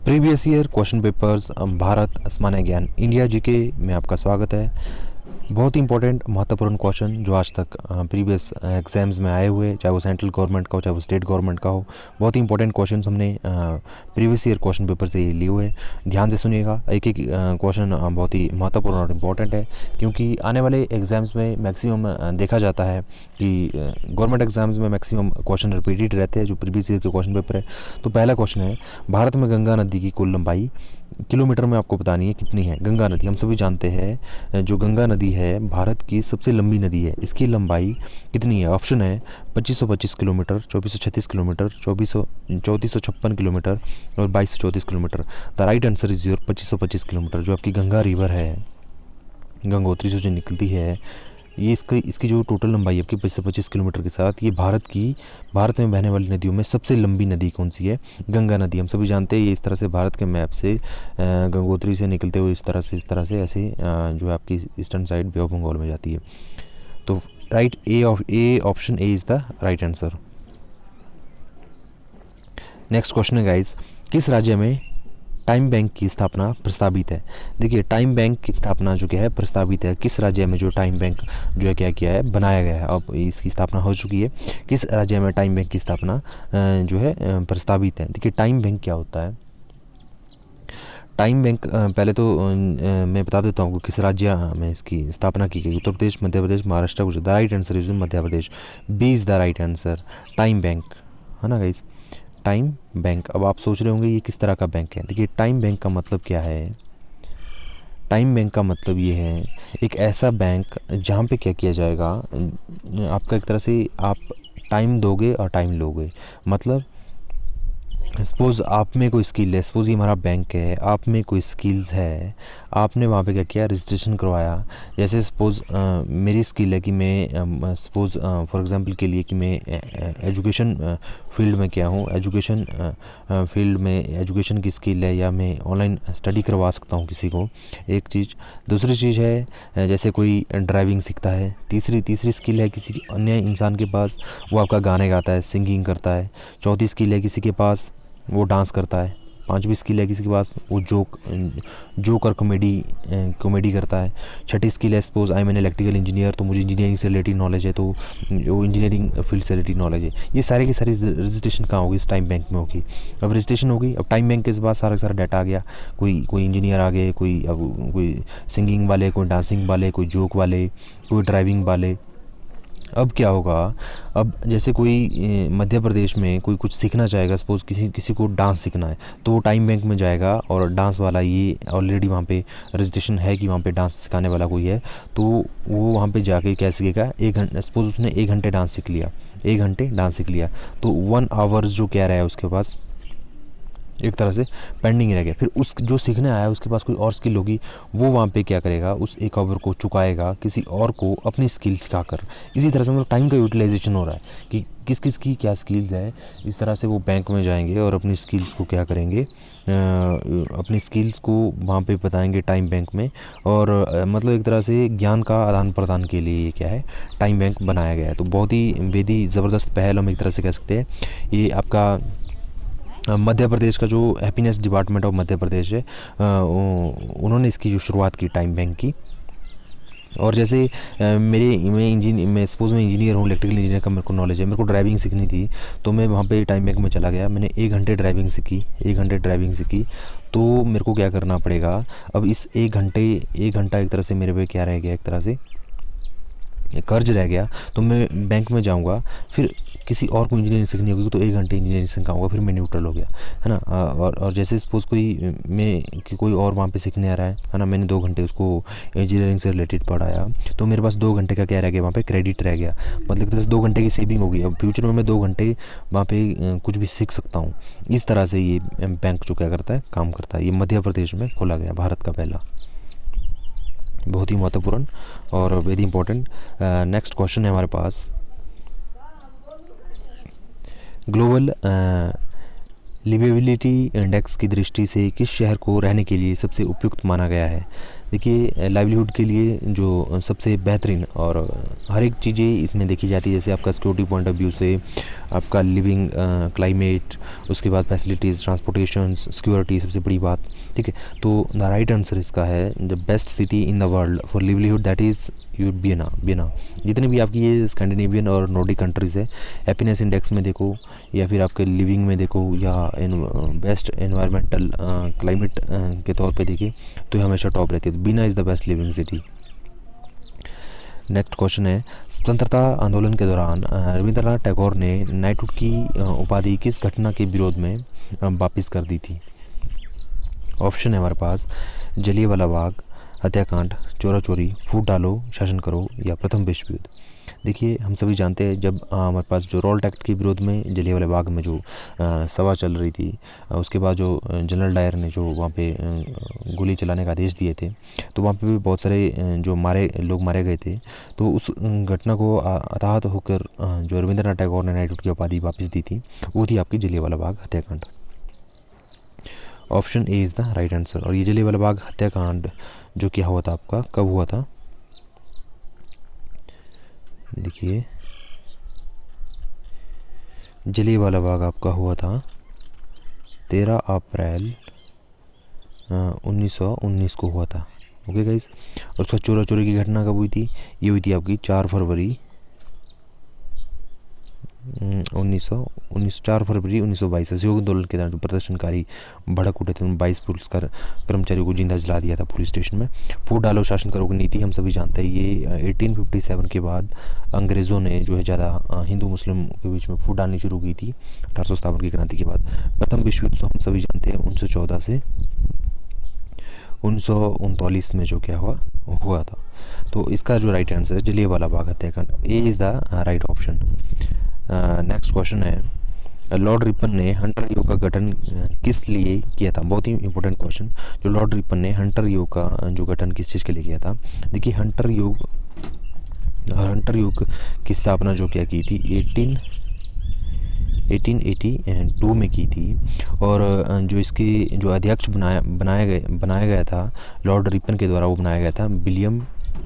Previous year question papers Bharat सामान्य ज्ञान India GK में आपका स्वागत है। बहुत ही इंपॉर्टेंट महत्वपूर्ण क्वेश्चन जो आज तक प्रीवियस एग्जाम्स में आए हुए, चाहे वो सेंट्रल गवर्नमेंट का हो चाहे वो स्टेट गवर्नमेंट का हो, बहुत ही इंपॉर्टेंट क्वेश्चन हमने प्रीवियस ईयर क्वेश्चन पेपर से लिए हुए हैं। ध्यान से सुनिएगा, एक एक क्वेश्चन बहुत ही महत्वपूर्ण और इम्पॉर्टेंट है, क्योंकि आने वाले एग्ज़ाम्स में मैक्सिमम देखा जाता है कि गवर्नमेंट एग्जाम्स में मैक्सिमम क्वेश्चन रिपीटेड रहते हैं जो प्रीवियस ईयर के क्वेश्चन पेपर है। तो पहला क्वेश्चन है, भारत में गंगा नदी की कुल लंबाई किलोमीटर में आपको बतानी है कितनी है। गंगा नदी हम सभी जानते हैं, जो गंगा नदी है भारत की सबसे लंबी नदी है। इसकी लंबाई कितनी है? ऑप्शन है 2525 किलोमीटर, 2436 किलोमीटर, 3456 किलोमीटर और 2234 kilometre. The right answer is your 2525 kilometre. जो आपकी गंगा रिवर है, गंगोत्री से जो निकलती है, ये इसकी जो टोटल लंबाई है आपकी 25 किलोमीटर के साथ, ये भारत में बहने वाली नदियों में सबसे लंबी नदी कौन सी है? गंगा नदी। हम सभी जानते हैं ये इस तरह से भारत के मैप से गंगोत्री से निकलते हुए इस तरह से ऐसे जो है आपकी eastern side bay of Bengal में जाती है। तो option A is the right answer. Next question है गाइस, किस राज्य में टाइम बैंक की स्थापना प्रस्तावित है? देखिए, टाइम बैंक की स्थापना जो क्या है प्रस्तावित है, किस राज्य में जो टाइम बैंक जो है क्या किया है, बनाया गया है। अब इसकी स्थापना हो चुकी है। किस राज्य में टाइम बैंक की स्थापना जो है प्रस्तावित है? देखिए, टाइम बैंक क्या होता है। टाइम बैंक पहले तो मैं बता देता हूँ किस राज्य में इसकी स्थापना की गई। Uttar Pradesh, Madhya Pradesh, Maharashtra, Gujarat. The right answer is Madhya Pradesh. B is the right answer. Time bank है ना गाइस, टाइम बैंक। अब आप सोच रहे होंगे ये किस तरह का बैंक है। देखिए, टाइम बैंक का मतलब क्या है? टाइम बैंक का मतलब ये है एक ऐसा बैंक जहाँ पे क्या किया जाएगा, आपका एक तरह से आप टाइम दोगे और टाइम लोगे। मतलब सपोज़ आप में कोई स्किल है, सपोज़ ये हमारा बैंक है, आप में कोई स्किल्स है, आपने वहाँ पे क्या किया, रजिस्ट्रेशन करवाया। जैसे सपोज़ मेरी स्किल है कि मैं सपोज़ फॉर एग्जांपल के लिए कि मैं एजुकेशन फील्ड में क्या हूँ, एजुकेशन फील्ड में एजुकेशन की स्किल है, या मैं ऑनलाइन स्टडी करवा सकता हूँ किसी को, एक चीज़। दूसरी चीज़ है जैसे कोई ड्राइविंग सीखता है। तीसरी स्किल है किसी अन्य इंसान के पास, वो आपका गाने गाता है, सिंगिंग करता है। चौथी स्किल है किसी के पास, वो डांस करता है। पांचवी स्किल है किसी के पास, वो जोक और कॉमेडी करता है। छठी स्किल है suppose I am an electrical engineer, तो मुझे इंजीनियरिंग से रिलेटेड नॉलेज है, तो वो इंजीनियरिंग फील्ड से रिलेटेड नॉलेज है। ये सारे की सारी रजिस्ट्रेशन कहाँ होगी? इस टाइम बैंक में होगी। अब रजिस्ट्रेशन होगी, अब टाइम बैंक के पास सारा सारा डाटा आ गया। कोई इंजीनियर आ गए, कोई सिंगिंग वाले, कोई डांसिंग वाले, कोई जोक वाले, कोई ड्राइविंग वाले। अब क्या होगा, अब जैसे कोई मध्य प्रदेश में कोई कुछ सीखना चाहेगा, सपोज़ किसी को डांस सीखना है, तो वो टाइम बैंक में जाएगा और डांस वाला ये ऑलरेडी वहाँ पे रजिस्ट्रेशन है कि वहाँ पे डांस सिखाने वाला कोई है, तो वो वहाँ पे जाके क्या सीखेगा, 1 घंटे, सपोज़ उसने 1 घंटे डांस सीख लिया, 1 घंटे डांस सीख लिया, तो 1 आवर्स जो कह रहा है उसके पास एक तरह से पेंडिंग रह गया। फिर उस जो सीखने आया उसके पास कोई और स्किल होगी, वो वहाँ पे क्या करेगा, उस 1 आवर को चुकाएगा किसी और को अपनी स्किल सिखाकर। इसी तरह से मतलब टाइम का यूटिलाइजेशन हो रहा है कि किस किस की क्या स्किल्स है। इस तरह से वो बैंक में जाएंगे और अपनी स्किल्स को क्या करेंगे, अपनी स्किल्स को वहाँ पे बताएंगे टाइम बैंक में। और मतलब एक तरह से ज्ञान का आदान प्रदान के लिए ये क्या है, टाइम बैंक बनाया गया है। तो बहुत ही बेहद ज़बरदस्त पहल हम एक तरह से कह सकते हैं। ये आपका मध्य प्रदेश का जो happiness department of Madhya Pradesh है, उन्होंने इसकी जो शुरुआत की टाइम बैंक की। और जैसे मैं सपोज़ मैं इंजीनियर हूँ, इलेक्ट्रिकल इंजीनियर का मेरे को नॉलेज है, मेरे को ड्राइविंग सीखनी थी, तो मैं वहाँ पे टाइम बैंक में चला गया, मैंने 1 घंटे ड्राइविंग सीखी। तो मेरे को क्या करना पड़ेगा, अब इस 1 घंटा एक तरह से मेरे पे क्या रह गया, एक तरह से कर्ज रह गया। तो मैं बैंक में जाऊंगा, फिर किसी और को इंजीनियरिंग सीखनी होगी, तो 1 घंटे इंजीनियरिंग सीखाऊंगा, फिर मैं न्यूट्रल हो गया, है ना। और जैसे सपोज़ कोई और वहाँ पे सीखने आ रहा है ना, मैंने 2 घंटे उसको इंजीनियरिंग से रिलेटेड पढ़ाया, तो मेरे पास 2 घंटे का क्या रह गया, वहाँ पे क्रेडिट रह गया। मतलब एक तरह से 2 घंटे की सेविंग होगी। अब फ्यूचर में मैं 2 घंटे वहाँ पे कुछ भी सीख सकता हूँ। इस तरह से ये बैंक जो क्या करता है, काम करता है। ये मध्य प्रदेश में खोला गया, भारत का पहला। बहुत ही महत्वपूर्ण और वेरी इंपॉर्टेंट। नेक्स्ट क्वेश्चन है हमारे पास, ग्लोबल लिवेबिलिटी इंडेक्स की दृष्टि से किस शहर को रहने के लिए सबसे उपयुक्त माना गया है? देखिए, लाइवलीहुड के लिए जो सबसे बेहतरीन और हर एक चीज़ें इसमें देखी जाती है, जैसे आपका सिक्योरिटी पॉइंट ऑफ व्यू से, आपका लिविंग क्लाइमेट, उसके बाद फैसिलिटीज़, ट्रांसपोर्टेशन, सिक्योरिटी, सबसे बड़ी बात, ठीक है। तो द राइट आंसर इसका है the best city in the world for livelihood, that is you Vienna. जितनी भी आपकी ये स्कैंडिनेवियन और नॉर्डिक कंट्रीज़ है, हैप्पीनेस इंडेक्स में देखो या फिर आपके लिविंग में देखो या बेस्ट एनवायरमेंटल क्लाइमेट के तौर पे देखें तो ये हमेशा टॉप रहती है। Bina is the best living city. Next question है, स्वतंत्रता आंदोलन के दौरान रविंद्रनाथ टैगोर ने नाइटहुड की उपाधि किस घटना के विरोध में वापस कर दी थी? ऑप्शन है हमारे पास जलियांवाला बाग हत्याकांड, चोरा चोरी, फूट डालो, शासन करो या प्रथम विश्व युद्ध। देखिए, हम सभी जानते हैं जब हमारे पास जो रॉल्ट एक्ट के विरोध में जलियांवाला बाग में जो सभा चल रही थी, उसके बाद जो जनरल डायर ने जो वहाँ पे गोली चलाने का आदेश दिए थे, तो वहाँ पे भी बहुत सारे जो लोग मारे गए थे। तो उस घटना को हताहत होकर जो रविंद्रनाथ टैगोर ने नाइटहुड की उपाधि वापस दी थी, वो थी आपकी जलियांवाला बाग हत्याकांड। Option A is the right answer. और ये जलियांवाला बाग हत्याकांड जो क्या हुआ था आपका, कब हुआ था? देखिए, जलियांवाला बाग आपका हुआ था 13 अप्रैल 1919 को हुआ था। Okay guys. और उसका चोरा चोरी की घटना कब हुई थी? ये हुई थी आपकी 4 फरवरी 1922। सहयोग आंदोलन के दौरान जो प्रदर्शनकारी भड़क उठे थे, उन 22 पुलिस कर्मचारियों को जिंदा जला दिया था पुलिस स्टेशन में। फूट डालो शासन करो की नीति हम सभी जानते हैं, ये 1857 के बाद अंग्रेज़ों ने जो है ज़्यादा हिंदू मुस्लिम के बीच में फूट डालनी शुरू की थी 1857 की क्रांति के बाद। प्रथम विश्व युद्ध हम सभी जानते हैं 1914 से 1939 में जो क्या हुआ था। तो इसका जो राइट आंसर है जलियांवाला बाग हत्याकांड, ए is the right option. Next question है, लॉर्ड रिपन ने हंटर योग का गठन किस लिए किया था? बहुत ही इंपॉर्टेंट क्वेश्चन। जो लॉर्ड रिपन ने हंटर योग का जो गठन किस चीज़ के लिए किया था? देखिए, हंटर योग की स्थापना जो क्या की थी 1882 में की थी। और जो इसकी जो अध्यक्ष बनाया गया था लॉर्ड रिपन के द्वारा, वो बनाया गया था William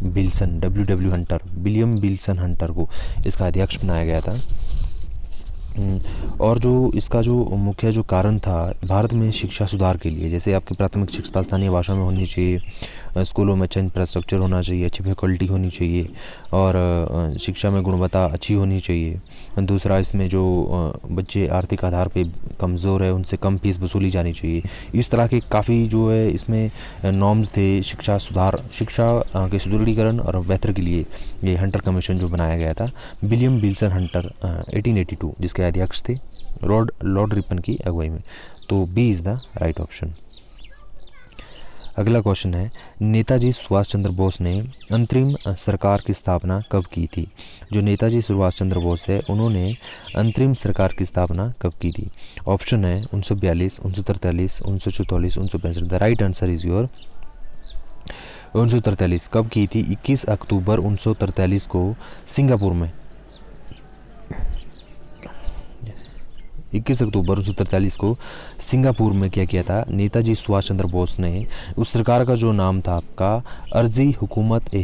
Wilson, WW Hunter, William Wilson Hunter को इसका अध्यक्ष बनाया गया था। और जो इसका जो मुख्य जो कारण था भारत में शिक्षा सुधार के लिए, जैसे आपकी प्राथमिक शिक्षा स्थानीय भाषा में होनी चाहिए, स्कूलों में अच्छा इंफ्रास्ट्रक्चर होना चाहिए, अच्छी फैकल्टी होनी चाहिए और शिक्षा में गुणवत्ता अच्छी होनी चाहिए। दूसरा, इसमें जो बच्चे आर्थिक आधार पे कमज़ोर है उनसे कम फीस वसूली जानी चाहिए। इस तरह के काफ़ी जो है इसमें नॉर्म्स थे शिक्षा के सुदृढ़ीकरण और बेहतर के लिए। ये हंटर कमीशन जो बनाया गया था विलियम विल्सन हंटर 1882, जिसके अध्यक्ष थे लॉर्ड रिपन की अगुवाई में। तो B is the right option. अगला क्वेश्चन है, नेताजी सुभाष चंद्र बोस ने अंतरिम सरकार की स्थापना कब की थी? जो नेताजी सुभाष चंद्र बोस है उन्होंने अंतरिम सरकार की स्थापना कब की थी? ऑप्शन है 1942, 1943, 1944, 1965। The right answer is your 1943। कब की थी? 21 अक्टूबर 1943 को सिंगापुर में। 21 अक्टूबर 1943 को सिंगापुर में क्या किया था? नेताजी सुभाष चंद्र बोस ने, उस सरकार का जो नाम था आपका अर्जी हुकूमत ए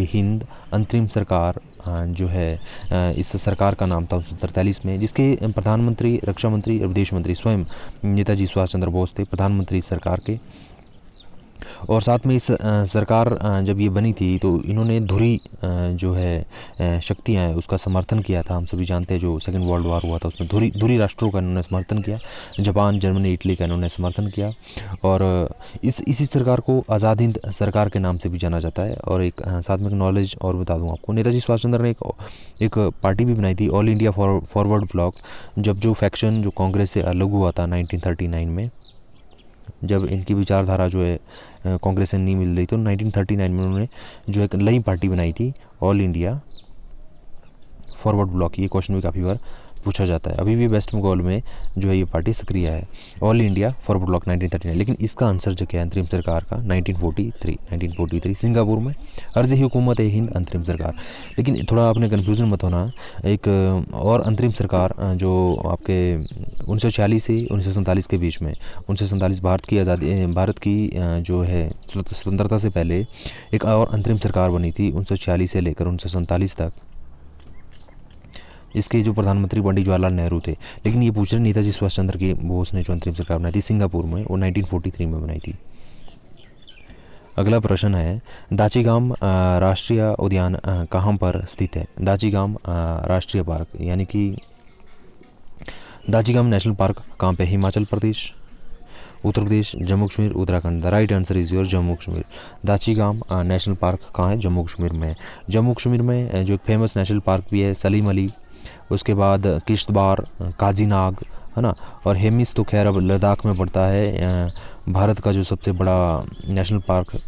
हिंद अंतरिम सरकार जो है, इस सरकार का नाम था 1943 में, जिसके प्रधानमंत्री, रक्षा मंत्री और विदेश मंत्री स्वयं नेताजी सुभाष चंद्र बोस थे, प्रधानमंत्री इस सरकार के। और साथ में इस सरकार जब ये बनी थी तो इन्होंने धुरी जो है शक्तियाँ हैं उसका समर्थन किया था। हम सभी जानते हैं जो सेकेंड वर्ल्ड वार हुआ था उसमें धुरी राष्ट्रों का इन्होंने समर्थन किया, जापान, जर्मनी, इटली का इन्होंने समर्थन किया। और इसी सरकार को आज़ाद हिंद सरकार के नाम से भी जाना जाता है। और एक साथ में नॉलेज और बता दूँ आपको, नेताजी सुभाष चंद्र ने एक पार्टी भी बनाई थी, ऑल इंडिया फॉरवर्ड ब्लॉक, जब जो फैक्शन जो कांग्रेस से अलग हुआ था 1939 में, जब इनकी विचारधारा जो है कांग्रेस से नहीं मिल रही, तो 1939 में उन्होंने जो एक नई पार्टी बनाई थी ऑल इंडिया फॉरवर्ड ब्लॉक। ये क्वेश्चन भी काफ़ी बार पूछा जाता है। अभी भी वेस्ट बंगाल में जो है ये पार्टी सक्रिय है, ऑल इंडिया फॉरवर्ड ब्लॉक 1939। लेकिन इसका आंसर जो क्या है अंतरिम सरकार का 1943 सिंगापुर में अर्जी हुकूमत हिंद अंतरिम सरकार। लेकिन थोड़ा आपने कन्फ्यूज़न मत होना, एक और अंतरिम सरकार जो आपके 1946 से 1947 के बीच में, 1947 भारत की जो है स्वतंत्रता से पहले एक और अंतरिम सरकार बनी थी 1946 से लेकर 1947 तक। इसके जो प्रधानमंत्री पंडित जवाहरलाल नेहरू थे, लेकिन ये पूछ रहे नेताजी सुभाष चंद्र के बोस ने जो अंतरिम सरकार बनाई थी सिंगापुर में, वो 1943 में बनाई थी। अगला प्रश्न है दाचीगाम राष्ट्रीय उद्यान कहाँ पर स्थित है? दाचीगाम राष्ट्रीय पार्क यानी कि दाचीगाम नेशनल पार्क कहाँ पे? Himachal Pradesh, Uttar Pradesh, Jammu Kashmir, Uttarakhand. The right answer is your Jammu Kashmir. Dachigam national park कहाँ है? जम्मू कश्मीर में। जम्मू कश्मीर में जो एक फेमस नेशनल पार्क भी है सलीम अली, उसके बाद किश्तवाड़, काजीनाग, है ना, और हेमिस तो खैर अब लद्दाख में पड़ता है। भारत का जो सबसे बड़ा नेशनल पार्क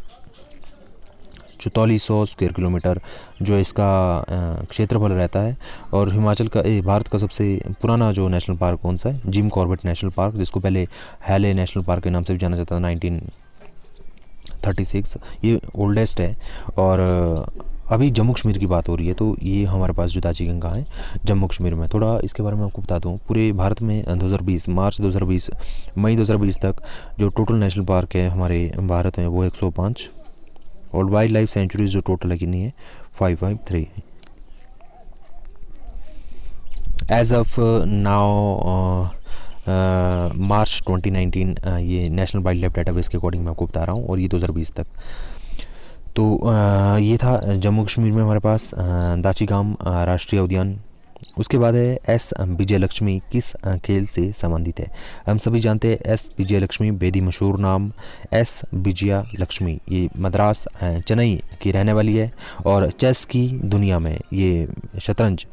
4400 स्क्वायर किलोमीटर जो इसका क्षेत्रफल रहता है। और हिमाचल का भारत का सबसे पुराना जो नेशनल पार्क कौन सा है? जिम कॉर्बेट नेशनल पार्क, जिसको पहले हैले नेशनल पार्क के नाम से भी जाना जाता था 1936। ये ओल्डेस्ट है। और अभी जम्मू कश्मीर की बात हो रही है, तो ये हमारे पास जो दाचीगंगा है जम्मू कश्मीर में। थोड़ा इसके बारे में आपको बता दूं, पूरे भारत में 2020 मार्च 2020 मई 2020 तक जो टोटल नेशनल पार्क है हमारे भारत में वो 105, और वाइल्ड लाइफ सेंचुरीज जो टोटल है कितनी है? 553 है। एज ऑफ नाउ मार्च 2019 ये नेशनल वाइल्ड लाइफ डाटाबेस के अकॉर्डिंग मैं आपको बता रहा हूँ, और ये 2020 तक। तो ये था जम्मू कश्मीर में हमारे पास दाचीगाम राष्ट्रीय उद्यान। उसके बाद है एस विजयलक्ष्मी किस खेल से संबंधित है? हम सभी जानते हैं एस विजयलक्ष्मी बेदी मशहूर नाम। एस विजया लक्ष्मी ये मद्रास चेन्नई की रहने वाली है, और चेस की दुनिया में ये शतरंज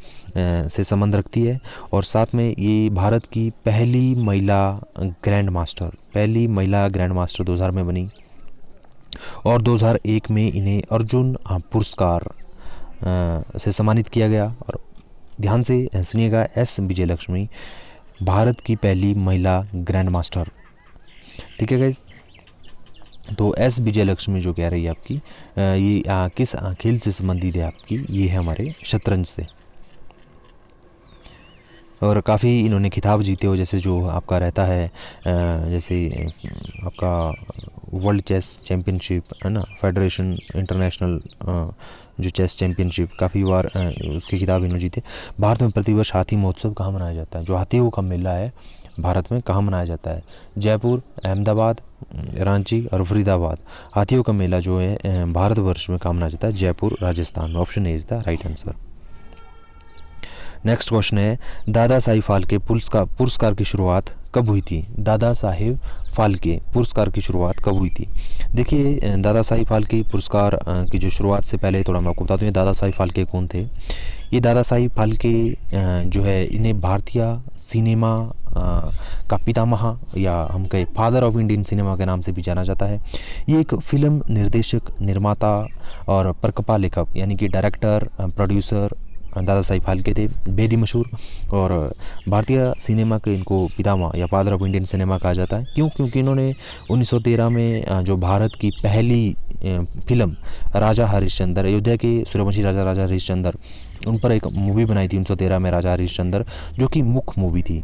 से संबंध रखती है। और साथ में ये भारत की पहली महिला ग्रैंड मास्टर 2000 में बनी, और 2001 में इन्हें अर्जुन पुरस्कार से सम्मानित किया गया। और ध्यान से सुनिएगा, एस विजयलक्ष्मी भारत की पहली महिला ग्रैंड मास्टर। ठीक है गाइज, तो एस विजयलक्ष्मी जो कह रही है आपकी ये किस खेल से संबंधित है आपकी? ये है हमारे शतरंज से। और काफ़ी इन्होंने खिताब जीते हो, जैसे जो आपका रहता है जैसे आपका वर्ल्ड चेस चैम्पियनशिप है ना, फेडरेशन इंटरनेशनल जो चेस चैम्पियनशिप, काफ़ी बार उसकी खिताब इन्होंने जीते। भारत में प्रतिवर्ष हाथी महोत्सव कहाँ मनाया जाता है? जो हाथियों का मेला है भारत में कहाँ मनाया जाता है? जयपुर, अहमदाबाद, रांची और फरीदाबाद। हाथियों का मेला जो है भारतवर्ष में कहाँ मनाया जाता है? जयपुर, राजस्थान में। Option A is the right answer. Next question है दादा साहिब फाल्के पुरस्कार की शुरुआत कब हुई थी? दादा साहिब फाल्के पुरस्कार की शुरुआत कब हुई थी? देखिए, दादा साहिब फाल्के पुरस्कार की जो शुरुआत से पहले थोड़ा मैं आपको बता दूँ, दादा साहिब फाल्के कौन थे। ये दादा साहिब फाल्के जो है इन्हें भारतीय सिनेमा का पितामह या हम कहें फादर ऑफ इंडियन सिनेमा के नाम से भी जाना जाता है। ये एक फिल्म निर्देशक, निर्माता और पटकथा लेखक यानी कि डायरेक्टर, प्रोड्यूसर दादा साहिब फाल्के थे, बेहद मशहूर। और भारतीय सिनेमा के इनको पितामह या फादर ऑफ इंडियन सिनेमा कहा जाता है। क्यों? क्योंकि इन्होंने 1913 में जो भारत की पहली फिल्म राजा हरिश्चंद्र, अयोध्या के सूर्यवंशी राजा हरिश्चंद्र, उन पर एक मूवी बनाई थी 1913 में, राजा हरिश्चंद्र, जो कि मुख्य मूवी थी,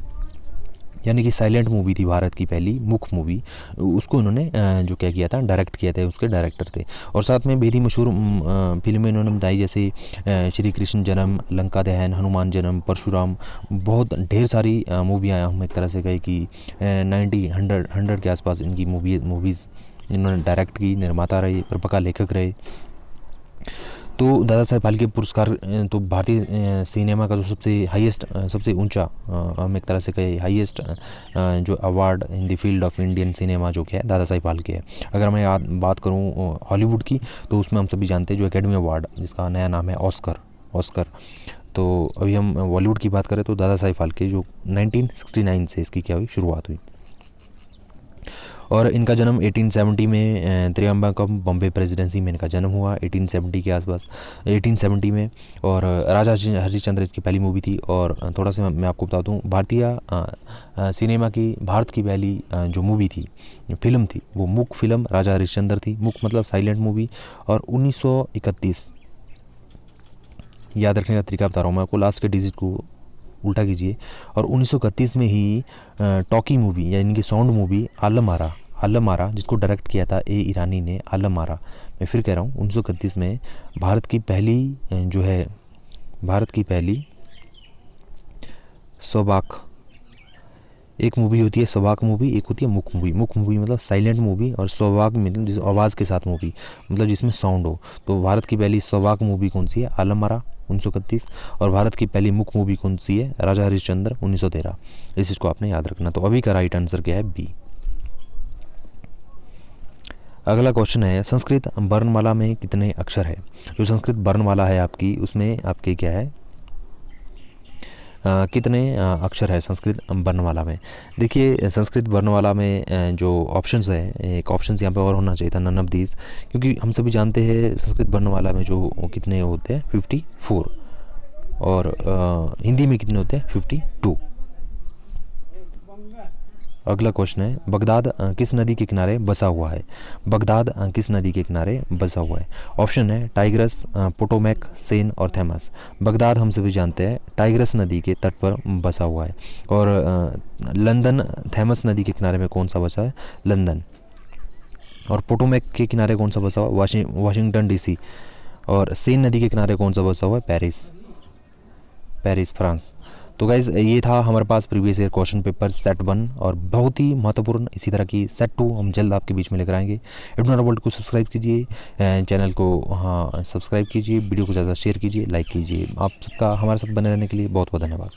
यानी कि साइलेंट मूवी थी, भारत की पहली मुख्य मूवी। उसको इन्होंने जो क्या किया था, डायरेक्ट किया था, उसके डायरेक्टर थे। और साथ में बेहद मशहूर फिल्में इन्होंने बनाई, जैसे श्री कृष्ण जन्म, लंका दहन, हनुमान जन्म, परशुराम, बहुत ढेर सारी मूवियाँ हम एक तरह से कहे कि 100 के आसपास इनकी मूवीज़ इन्होंने डायरेक्ट की, निर्माता रहे, पटकथा लेखक रहे। तो दादा साहेब फाल्के पुरस्कार तो भारतीय सिनेमा का जो सबसे हाईएस्ट, सबसे ऊंचा, हम एक तरह से कहे हाईएस्ट जो award in the field of Indian cinema जो क्या है, दादा साहेब फाल्के है। अगर मैं बात करूं हॉलीवुड की, तो उसमें हम सभी जानते हैं जो एकेडमी अवार्ड, जिसका नया नाम है ऑस्कर। तो अभी हम बॉलीवुड की बात करें तो दादा साहेब फाल्के जो 1969 से इसकी क्या हुई, शुरुआत हुई। और इनका जन्म 1870 में त्रियम्बकम बॉम्बे प्रेसिडेंसी में इनका जन्म हुआ 1870 के आसपास, 1870 में। और राजा हरिश्चंद्र इसकी पहली मूवी थी। और थोड़ा सा मैं आपको बता दूं, भारतीय सिनेमा की भारत की पहली जो मूवी थी, फिल्म थी, वो मुख्य फिल्म राजा हरिश्चंद्र थी। मुख्य मतलब साइलेंट मूवी। और 1931, याद रखने का तरीका बता रहा हूँ मैं आपको, लास्ट के डिजिट को उल्टा कीजिए। और 1931 में ही टॉकी मूवी यानी कि साउंड मूवी आलम आरा, जिसको डायरेक्ट किया था ए ईरानी ने, आलम आरा, मैं फिर कह रहा हूँ 1931 में भारत की पहली सोबाक। एक मूवी होती है सोबाक मूवी, एक होती है मुक मूवी। मुक मूवी मतलब साइलेंट मूवी, और सोबाक मतलब जिस आवाज़ के साथ मूवी, मतलब जिसमें साउंड हो। तो भारत की पहली सोबाक मूवी कौन सी है? आलम आरा 1931। और भारत की पहली मुक मूवी कौन सी है? राजा हरिश्चंद्र 1913। इस चीज़ को आपने याद रखना। तो अभी का राइट आंसर क्या है? बी। अगला क्वेश्चन है, संस्कृत वर्णमाला में कितने अक्षर है? जो संस्कृत वर्णमाला है आपकी, उसमें आपके क्या है, कितने अक्षर है संस्कृत वर्णमाला में? देखिए संस्कृत वर्णमाला में जो ऑप्शंस है, एक ऑप्शंस यहाँ पे और होना चाहिए था, नन ऑफ दीज, क्योंकि हम सभी जानते हैं संस्कृत वर्णमाला में जो कितने होते हैं 54, और हिंदी में कितने होते हैं 52। अगला क्वेश्चन है, बगदाद किस नदी के किनारे बसा हुआ है? बगदाद किस नदी के किनारे बसा हुआ है? ऑप्शन है टाइग्रस, पोटोमैक, सेन और थेमस। बगदाद हम सभी जानते हैं टाइग्रस नदी के तट पर बसा हुआ है। और लंदन थेमस नदी के किनारे में कौन सा बसा है? लंदन। और पोटोमैक के किनारे कौन सा बसा हुआ? Washington DC. और सेन नदी के किनारे कौन सा बसा हुआ है? Paris, Paris France. तो गाइज़ ये था हमारे पास previous year question paper set 1, और बहुत ही महत्वपूर्ण इसी तरह की सेट 2 हम जल्द आपके बीच में लेकर आएंगे। इडनोरा वर्ल्ड को सब्सक्राइब कीजिए, चैनल को हाँ सब्सक्राइब कीजिए, वीडियो को ज़्यादा शेयर कीजिए, लाइक कीजिए। आप सबका हमारे साथ बने रहने के लिए बहुत बहुत धन्यवाद।